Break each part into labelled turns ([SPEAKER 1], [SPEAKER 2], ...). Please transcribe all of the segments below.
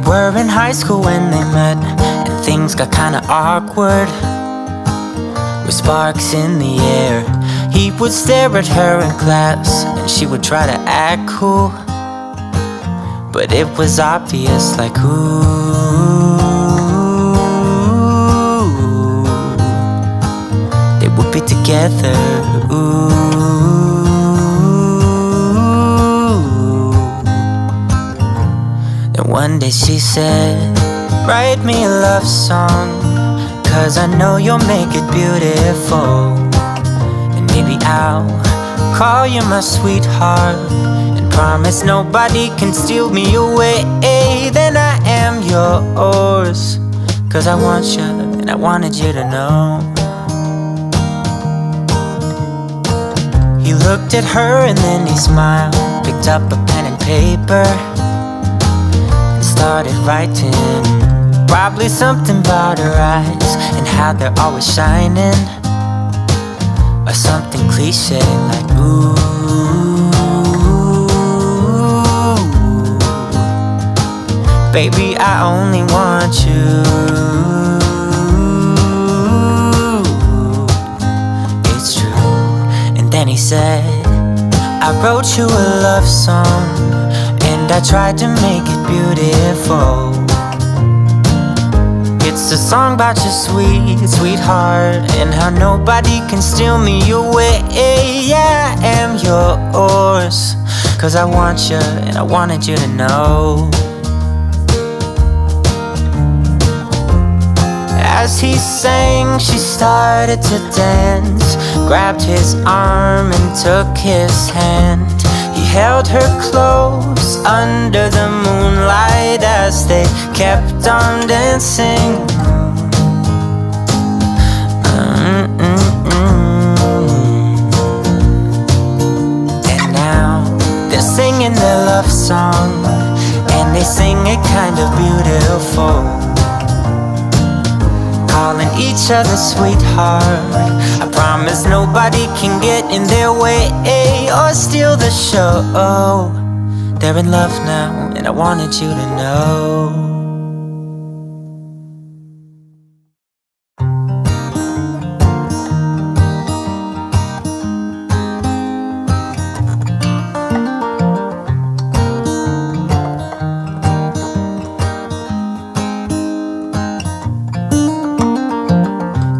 [SPEAKER 1] were in high school when they met, and things got kinda awkward. With sparks in the air, he would stare at her in class, and she would try to act cool. But it was obvious, like, ooh, they would be together, ooh. Then one day she said, write me a love song, 'cause I know you'll make it beautiful. And maybe I'll call you my sweetheart, and promise nobody can steal me away. Then I am yours, 'cause I want you, and I wanted you to know. He looked at her and then he smiled, picked up a pen and paper, and started writing. Probably something about her eyes and how they're always shining, or something cliche like, ooh, baby, I only want you. It's true. And then he said, I wrote you a love song, and I tried to make it beautiful. It's a song about your sweet, sweetheart, and how nobody can steal me away. Yeah, I am yours, 'cause I want you, and I wanted you to know. As he sang, she started to dance, grabbed his arm and took his hand. He held her close under the moonlight as they kept on dancing. And now they're singing their love song, and they sing it kind of beautiful, calling each other sweetheart. I promise nobody can get in their way or steal the show. They're in love now, and I wanted you to know.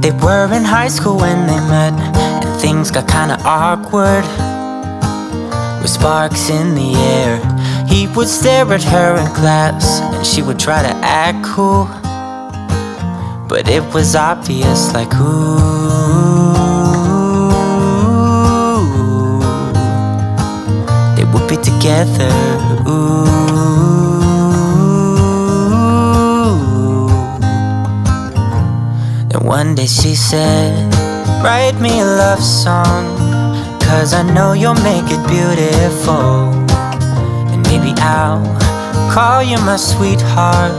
[SPEAKER 1] They were in high school when they met, and things got kinda awkward. With sparks in the air, he would stare at her in class, and she would try to act cool. But it was obvious, like, ooh, they would be together, ooh. One day she said, write me a love song, 'cause I know you'll make it beautiful. And maybe I'll call you my sweetheart,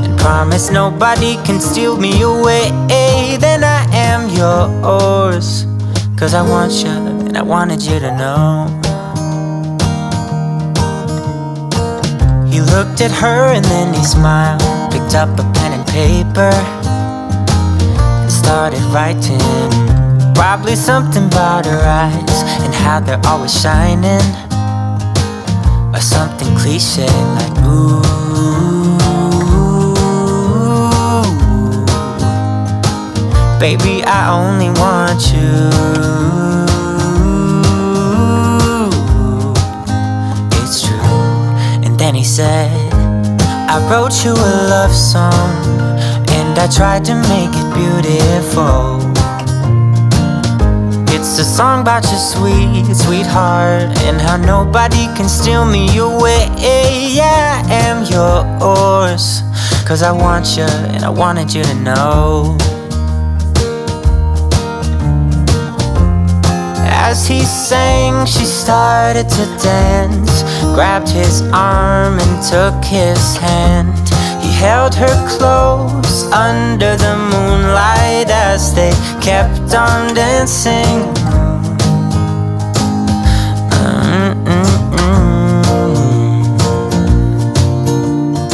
[SPEAKER 1] and promise nobody can steal me away. Then I am yours, 'cause I want you, and I wanted you to know. He looked at her and then he smiled, picked up a pen and paper, started writing. Probably something about her eyes and how they're always shining, or something cliche like, ooh, baby, I only want you. It's true. And then he said, I wrote you a love song, and I tried to make it beautiful. It's a song about your sweet, sweetheart, and how nobody can steal me away. Yeah, I am yours, 'cause I want you, and I wanted you to know. As he sang, she started to dance, grabbed his arm and took his hand. He held her close under the moonlight as they kept on dancing.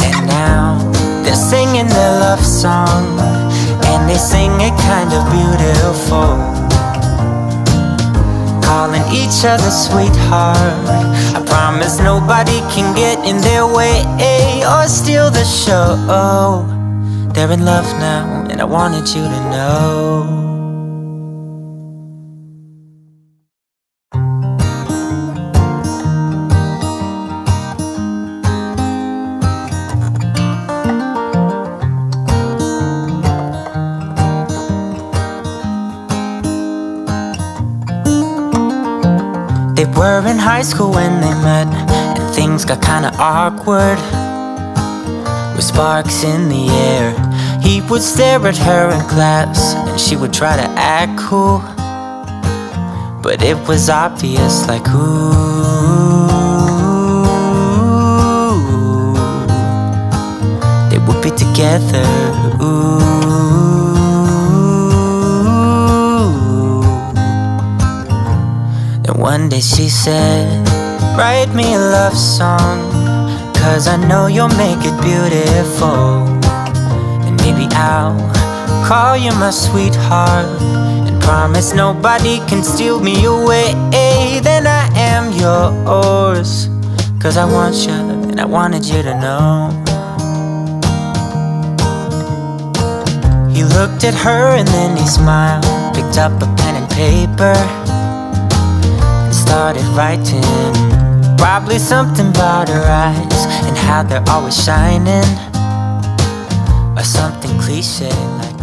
[SPEAKER 1] And now kind of beautiful. Calling each other sweetheart. I promise nobody can get in their way or steal the show. They're in love now, and I wanted you to know. They were in high school when they met, and things got kinda awkward. With sparks in the air, he would stare at her in class, and she would try to act cool. But it was obvious, like, ooh, they would be together, ooh. One day she said, write me a love song, 'cause I know you'll make it beautiful. And maybe I'll call you my sweetheart, and promise nobody can steal me away. Then I am yours, 'cause I want you, and I wanted you to know. He looked at her and then he smiled, picked up a pen and paper, started writing. Probably something about her eyes and how they're always shining, or something cliche like